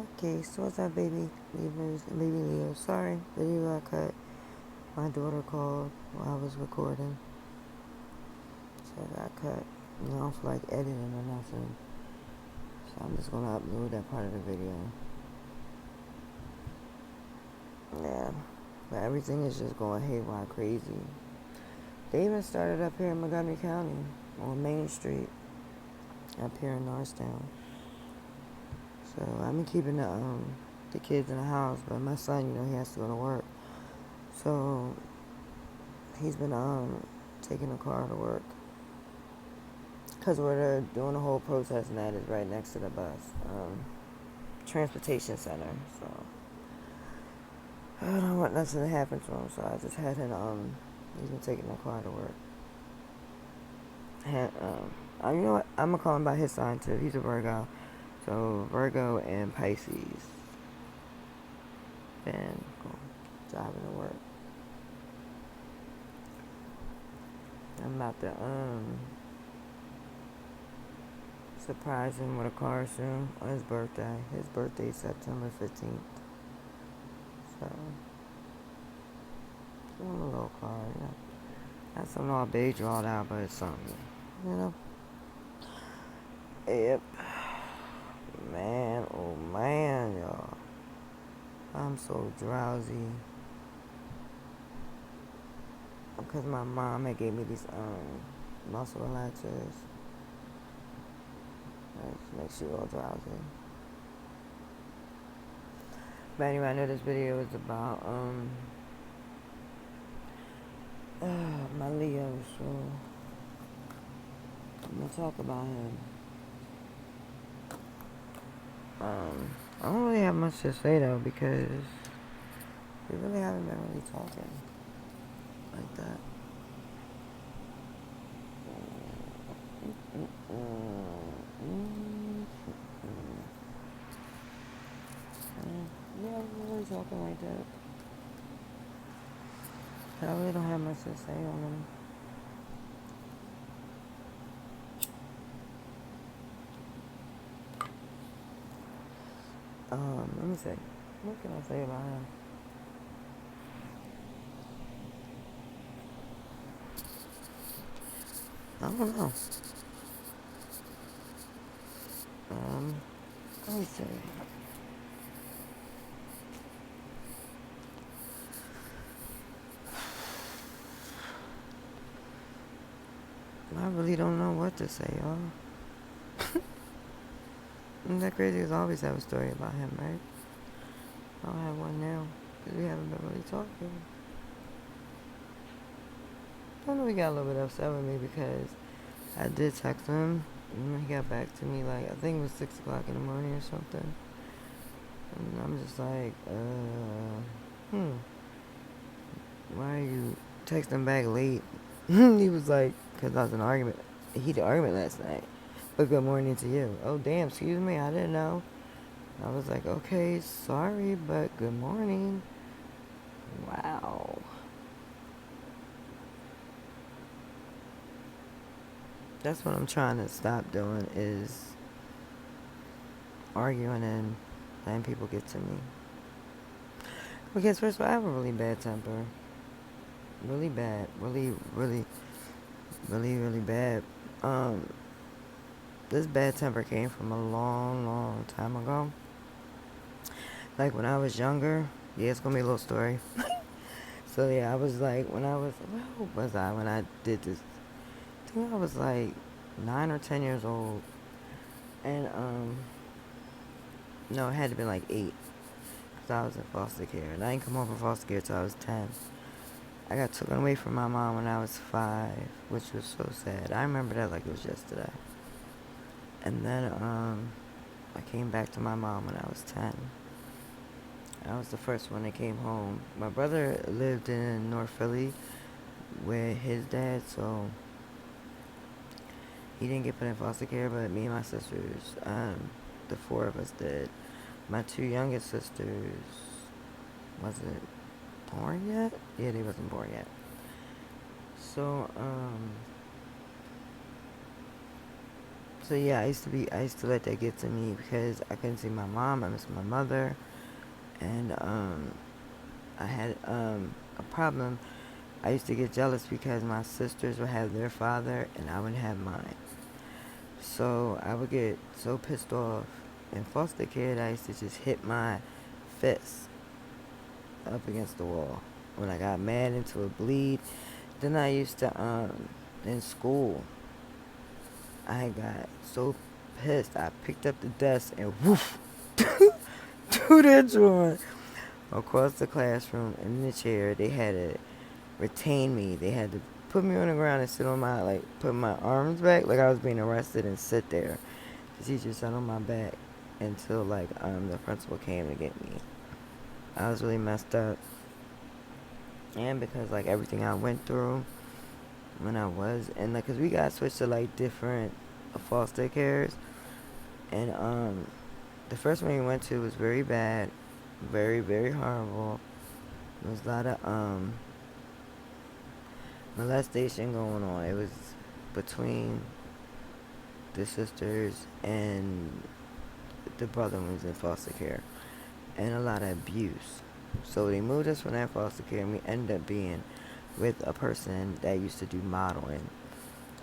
Okay, so what's up, baby Libras and baby Leo? Sorry, video got cut. My daughter called while I was recording, so I got cut. I don't feel like editing or nothing, so I'm just gonna upload that part of the video. Yeah, but everything is just going haywire crazy. They even started up here in Montgomery County on Main Street, up here in Norristown. So I've been keeping the kids in the house, but my son, he has to go to work. So he's been taking the car to work. Because where they're doing the whole protest and that is right next to the bus transportation center. So I don't want nothing to happen to him. So I just had him, he's been taking the car to work. You know what? I'm going to call him by his sign too. He's a Virgo. So Virgo and Pisces. Then driving to work. I'm about to surprise him with a car soon on his birthday. His birthday's September 15th. So, give him a little car, Not something all big drawed out, but it's something, Yep. Man, oh man, y'all. I'm so drowsy. Because my mom had gave me these muscle relaxers. It makes you all drowsy. But anyway, I know this video is about my Leo, so I'm gonna talk about him. I don't really have much to say though, because we really haven't been really talking like that. Yeah, we're really talking like that. I really don't have much to say on them. Let me see. What can I say about him? I don't know. Let me see. I really don't know what to say, y'all. Isn't that crazy? Because I always have a story about him, right? I don't have one now, because we haven't been really talking. I know he got a little bit upset with me because I did text him, and he got back to me like, I think it was 6 o'clock in the morning or something. And I'm just like, why are you texting back late? He was like, because I was in an argument, heated argument last night. But good morning to you. Oh, damn, excuse me, I didn't know. I was like, okay, sorry, but good morning. Wow. That's what I'm trying to stop doing, is arguing and letting people get to me. Because first of all, I have a really bad temper. Really bad. Really bad. This bad temper came from a long time ago. Like when I was younger. Yeah, it's gonna be a little story. So yeah, I was like, when I did this? I think I was like 9 or 10 years old. And no, it had to be like 8. Because I was in foster care. And I didn't come home from foster care till I was 10. I got taken away from my mom when I was 5, which was so sad. I remember that like it was yesterday. And then I came back to my mom when I was 10. I was the first one that came home. My brother lived in North Philly with his dad, so he didn't get put in foster care, but me and my sisters, the 4 of us did. My 2 youngest sisters wasn't born yet? Yeah, they wasn't born yet. So, So yeah, I used to let that get to me because I couldn't see my mom. I missed my mother, and I had a problem. I used to get jealous because my sisters would have their father and I wouldn't have mine. So I would get so pissed off. In foster care, I used to just hit my fist up against the wall. When I got mad into a bleed, then I used to in school, I got so pissed. I picked up the desk and woof, threw that joint across the classroom in the chair. They had to retain me. They had to put me on the ground and sit on my, like, put my arms back like I was being arrested and sit there. The teacher sat on my back until, like, the principal came to get me. I was really messed up. And because, like, everything I went through when I was, and, like, cause we got switched to, like, different foster cares. And, the first one we went to was very bad. Very, very horrible. There was a lot of, molestation going on. It was between the sisters and the brother was in foster care, and a lot of abuse. So they moved us from that foster care, and we ended up being with a person that used to do modeling.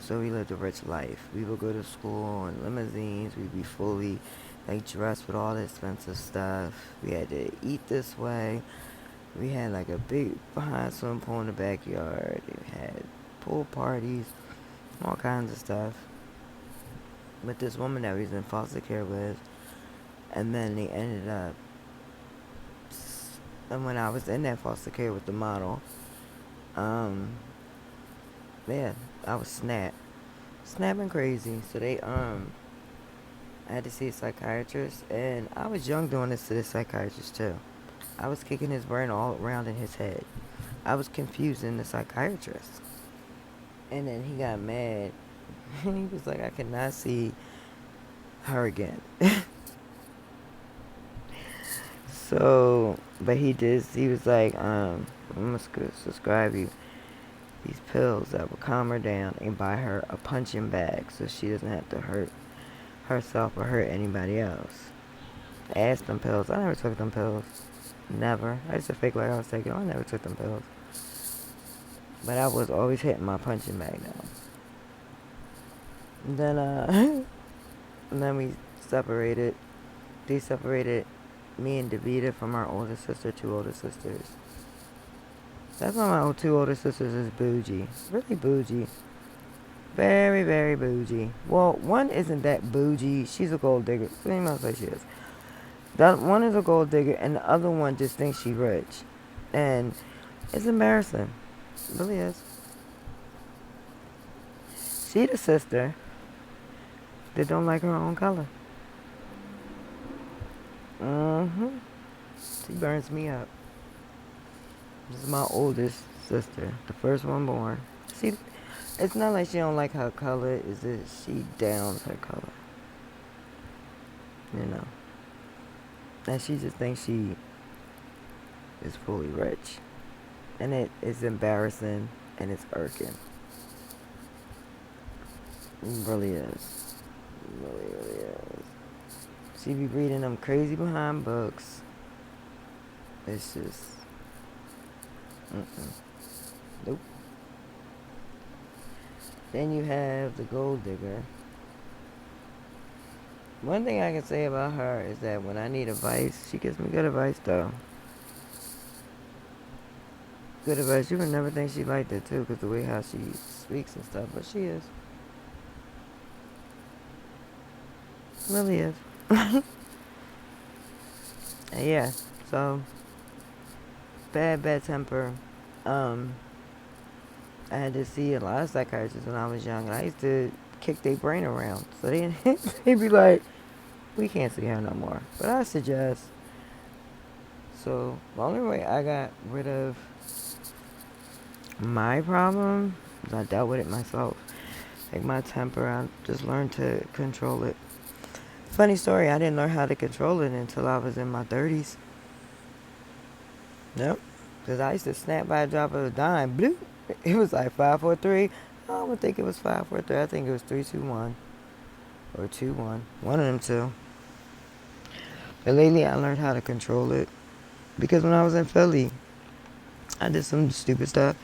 So we lived a rich life. We would go to school in limousines. We'd be fully, like, dressed with all the expensive stuff. We had to eat this way. We had, like, a big behind swimming pool in the backyard. We had pool parties, all kinds of stuff. With this woman that we was in foster care with, and then they ended up, and when I was in that foster care with the model, yeah, I was snapping crazy. So they, I had to see a psychiatrist, and I was young doing this to the psychiatrist too. I was kicking his brain all around in his head. I was confusing the psychiatrist. And then he got mad. He was like, I cannot see her again. So, but he was like, I'm going to subscribe you these pills that will calm her down and buy her a punching bag so she doesn't have to hurt herself or hurt anybody else. I asked them pills. I never took them pills. Never. I used to fake like I was taking them. I never took them pills. But I was always hitting my punching bag now. And then, and then we separated. They separated me and Davita from our older sister, two older sisters. That's why my two older sisters is bougie. Really bougie. Very, very bougie. Well, one isn't that bougie. She's a gold digger. Same else like she is. That one is a gold digger, and the other one just thinks she's rich. And it's embarrassing. It really is. She the sister that don't like her own color. She burns me up. This is my oldest sister, the first one born. See, it's not like she don't like her color. It's that she downs her color. You know. And she just thinks she is fully rich. And it is embarrassing and it's irking. It really is. It really, really is. She be reading them crazy behind books. It's just, nope. Then you have the gold digger. One thing I can say about her is that when I need advice, she gives me good advice though. Good advice. You would never think she liked it too, because the way how she speaks and stuff, but she is. Really is. And yeah, so bad temper. I had to see a lot of psychiatrists when I was young, and I used to kick their brain around. So they'd be like, we can't see her no more. But I suggest. So the only way I got rid of my problem is I dealt with it myself. Like my temper, I just learned to control it. Funny story, I didn't learn how to control it until I was in my 30s. Yep. Because I used to snap by a drop of a dime. Bloop. It was like 5, 4, 3. I don't think it was 5, 4, 3. I think it was 3, 2, 1. or 2-1. One of them two. But lately I learned how to control it. Because when I was in Philly, I did some stupid stuff.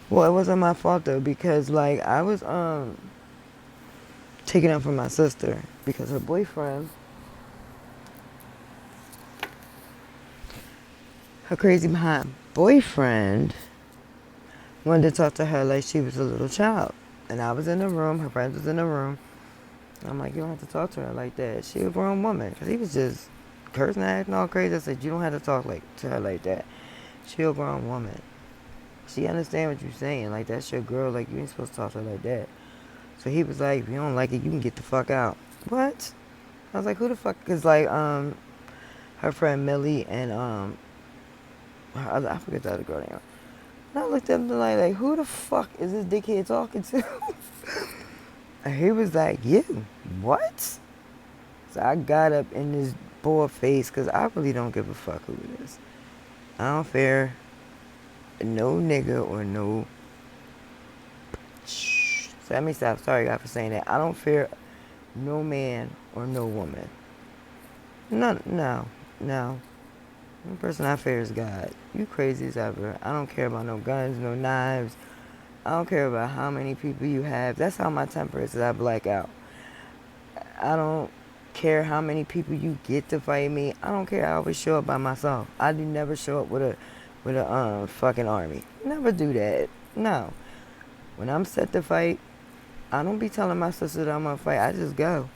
Well, it wasn't my fault though, because like I was taking up for my sister because her boyfriend, her crazy behind boyfriend, wanted to talk to her like she was a little child. And I was in the room, her friends was in the room. I'm like, you don't have to talk to her like that. She a grown woman. Because he was just cursing and acting all crazy. I said, you don't have to talk like to her like that. She a grown woman. She understand what you're saying. Like, that's your girl. Like, you ain't supposed to talk to her like that. So he was like, if you don't like it, you can get the fuck out. What? I was like, who the fuck? Because, like, her friend Millie and, I forget the other girl name. And I looked at him like, who the fuck is this dickhead talking to? And he was like, you. What? So I got up in this boy face because I really don't give a fuck who it is. I don't fear no nigga or no. Shh. So let me stop. Sorry, God, for saying that. I don't fear no man or no woman. No. The person I fear is God. You crazy as ever. I don't care about no guns, no knives. I don't care about how many people you have. That's how my temper is. I black out. I don't care how many people you get to fight me. I don't care. I always show up by myself. I do never show up with a fucking army. Never do that. No. When I'm set to fight, I don't be telling my sister that I'm gonna fight. I just go.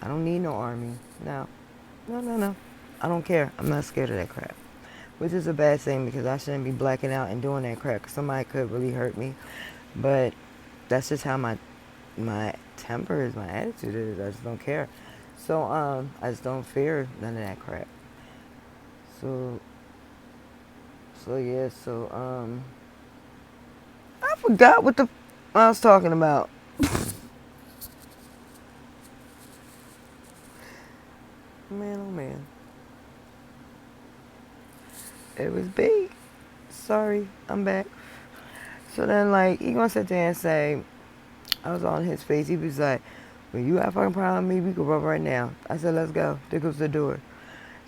I don't need no army. No. I don't care. I'm not scared of that crap. Which is a bad thing because I shouldn't be blacking out and doing that crap. Cause somebody could really hurt me. But that's just how my temper is, my attitude is. I just don't care. So I just don't fear none of that crap. So yeah. So I forgot what I was talking about. Man, oh man. It was big. Sorry, I'm back. So then, like, he gonna sit there and say, I was on his face. He was like, when you have a fucking problem with me, we can rub right now. I said, let's go. There goes the door.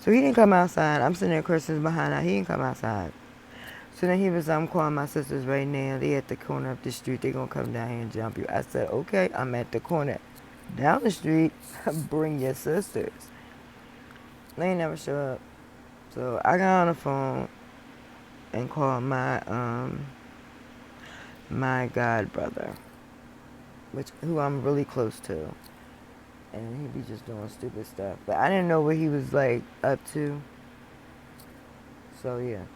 So he didn't come outside. I'm sitting there cursing behind out. He didn't come outside. So then he was, I'm calling my sisters right now. They at the corner up the street. They gonna come down here and jump you. I said, okay, I'm at the corner. Down the street, bring your sisters. They ain't never show up. So I got on the phone and called my god brother, who I'm really close to. And he'd be just doing stupid stuff. But I didn't know what he was like up to. So yeah.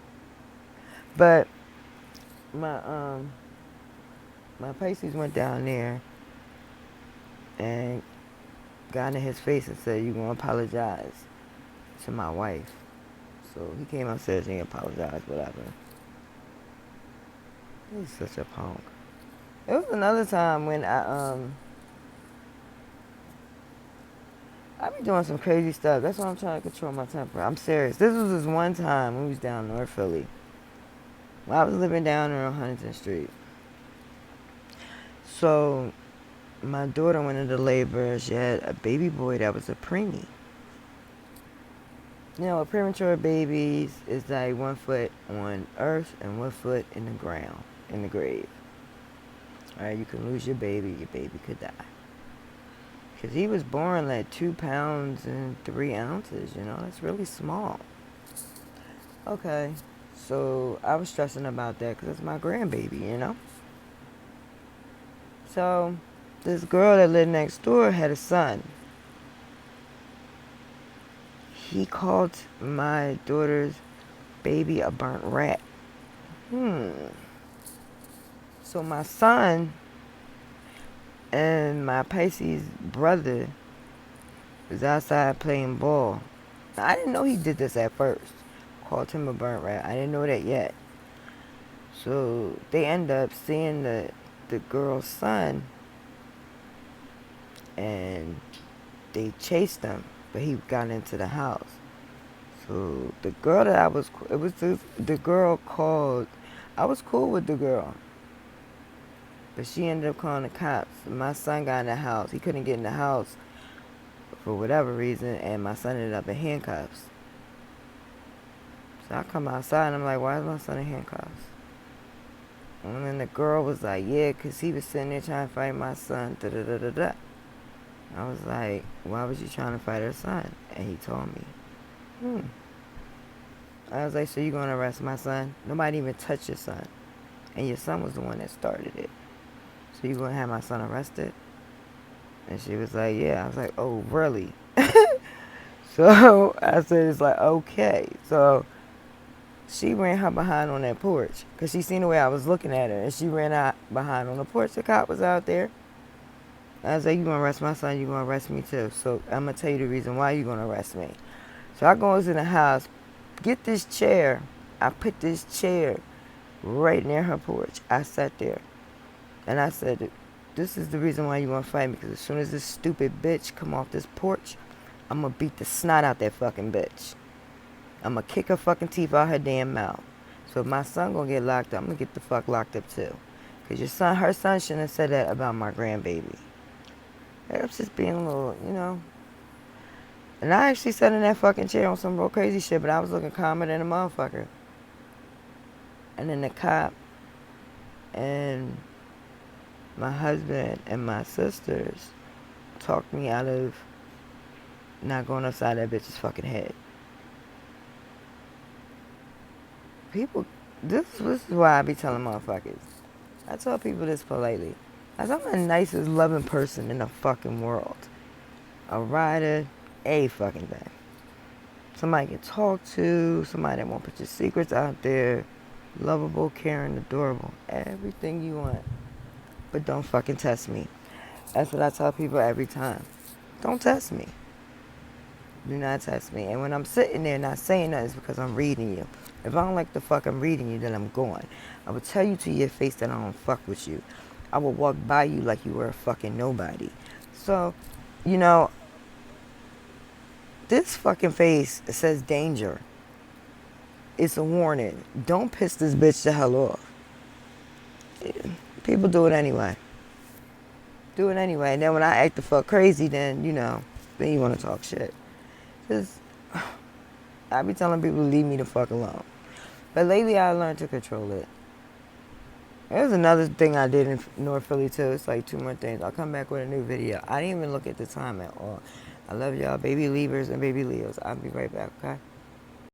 But my Pisces went down there and got in his face and said, you gonna apologize to my wife. So he came upstairs and he apologized, whatever. He's such a punk. It was another time when I be doing some crazy stuff. That's why I'm trying to control my temper. I'm serious. This was this one time when we was down North Philly. When I was living down there on Huntington Street. So my daughter went into labor. She had a baby boy that was a preemie. You know, a premature baby is like 1 foot on earth and 1 foot in the ground, in the grave. Alright, you can lose your baby could die. Because he was born like 2 pounds and 3 ounces, you know, that's really small. Okay, so I was stressing about that because it's my grandbaby, you know. So this girl that lived next door had a son. He called my daughter's baby a burnt rat. So my son and my Pisces brother was outside playing ball. Now, I didn't know he did this at first. Called him a burnt rat. I didn't know that yet. So they end up seeing the girl's son and they chased him, but he got into the house. So the girl that the girl called, I was cool with the girl. But she ended up calling the cops. My son got in the house. He couldn't get in the house for whatever reason, and my son ended up in handcuffs. So I come outside, and I'm like, why is my son in handcuffs? And then the girl was like, yeah, because he was sitting there trying to fight my son, da-da-da-da-da. I was like, why was you trying to fight her son? And he told me. I was like, so you going to arrest my son? Nobody even touched your son. And your son was the one that started it. So you going to have my son arrested? And she was like, yeah. I was like, oh, really? So I said, it's like, okay. So she ran her behind on that porch because she seen the way I was looking at her. And she ran out behind on the porch. The cop was out there. I was like, you going to arrest my son? You going to arrest me too. So I'm going to tell you the reason why you going to arrest me. So I goes in the house, get this chair. I put this chair right near her porch. I sat there. And I said, this is the reason why you want to fight me. Because as soon as this stupid bitch come off this porch, I'm going to beat the snot out that fucking bitch. I'm going to kick her fucking teeth out her damn mouth. So if my son going to get locked up, I'm going to get the fuck locked up too. Because her son shouldn't have said that about my grandbaby. I was just being a little, you know. And I actually sat in that fucking chair on some real crazy shit, but I was looking calmer than a motherfucker. And then the cop and my husband and my sisters talked me out of not going upside that bitch's fucking head. People, this is why I be telling motherfuckers. I tell people this politely. I'm the nicest, loving person in the fucking world. A rider, a fucking thing. Somebody you can talk to, somebody that won't put your secrets out there. Lovable, caring, adorable. Everything you want. But don't fucking test me. That's what I tell people every time. Don't test me. Do not test me. And when I'm sitting there not saying nothing, it's because I'm reading you. If I don't like the fuck I'm reading you, then I'm going. I will tell you to your face that I don't fuck with you. I will walk by you like you were a fucking nobody. So, you know, this fucking face says danger. It's a warning. Don't piss this bitch the hell off. People do it anyway. Do it anyway. And then when I act the fuck crazy, then, you know, then you want to talk shit. Just, I be telling people to leave me the fuck alone. But lately I learned to control it. There's another thing I did in North Philly too. It's like 2 more things. I'll come back with a new video. I didn't even look at the time at all. I love y'all, baby Libras and baby Leos. I'll be right back, okay?